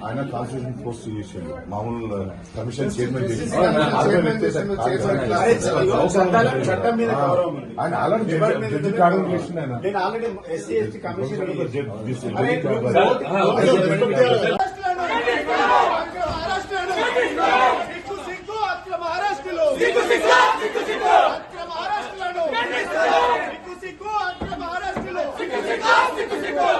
ఆయన constitution post చేసిండు మామూలు కమిషన్ చైర్మన్ చేసి ఆయన ఆల్రెడీ జడ్జి కారణం చేసిండు ఆయన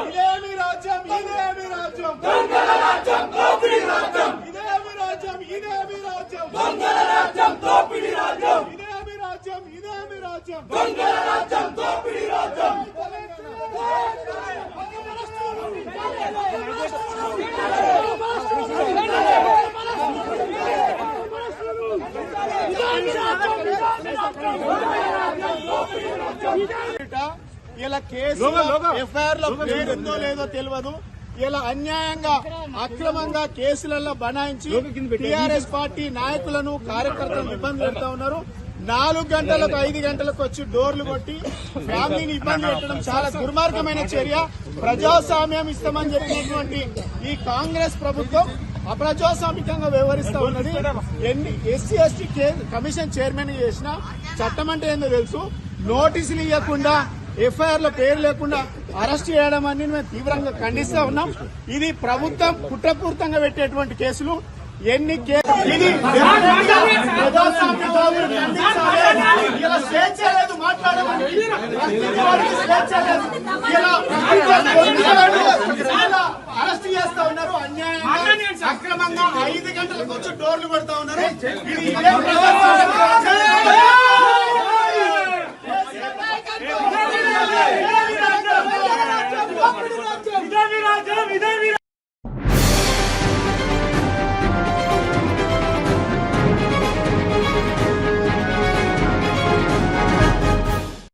ఇదేమి రాజ్యం ఇదేమి రాజ్యం దొంగల రాజ్యం దోపిడీ రాజ్యం ఇదేమి రాజ్యం ఇదేమి రాజ్యం దొంగల రాజ్యం దోపిడీ రాజ్యం ఇదేమి రాజ్యం ఇదేమి రాజ్యం దొంగల రాజ్యం దోపిడీ రాజ్యం ఇలా కేసు ఎఫ్ఐఆర్ లో పేరుందో లేదో తెలియదు. ఇలా అన్యాయంగా అక్రమంగా కేసులలో బనాయించి టీఆర్ఎస్ పార్టీ నాయకులను కార్యకర్తలను ఇబ్బంది పెడతా ఉన్నారు. 4 గంటలకు 5 గంటలకు వచ్చి డోర్లు కొట్టి ఫ్యామిలీని ఇబ్బంది పెట్టడం చాలా దుర్మార్గమైన చర్య. ప్రజాస్వామ్యం ఇస్తామని చెప్పినటువంటి ఈ కాంగ్రెస్ ప్రభుత్వం అప్రజాస్వామికంగా వ్యవహరిస్తా ఉన్నది. ఎస్సీ ఎస్టీ కమిషన్ చైర్మన్ చేసిన చట్టం అంటే ఏందో తెలుసు. నోటీసులు ఇవ్వకుండా ఎఫ్ఐఆర్ లో పేరు లేకుండా అరెస్ట్ చేయడం అని మేము తీవ్రంగా ఖండిస్తా ఉన్నాం. ఇది ప్రభుత్వం కుట్రపూరితంగా పెట్టేటువంటి కేసులు. ఎన్ని ఇది స్వేచ్ఛ లేదు మాట్లాడమని, అరెస్ట్ చేస్తా ఉన్నారు. అన్యాయంగా అక్రమంగా 5 గంటలకు వచ్చి డోర్లు కొడతా ఉన్నారు. ఇది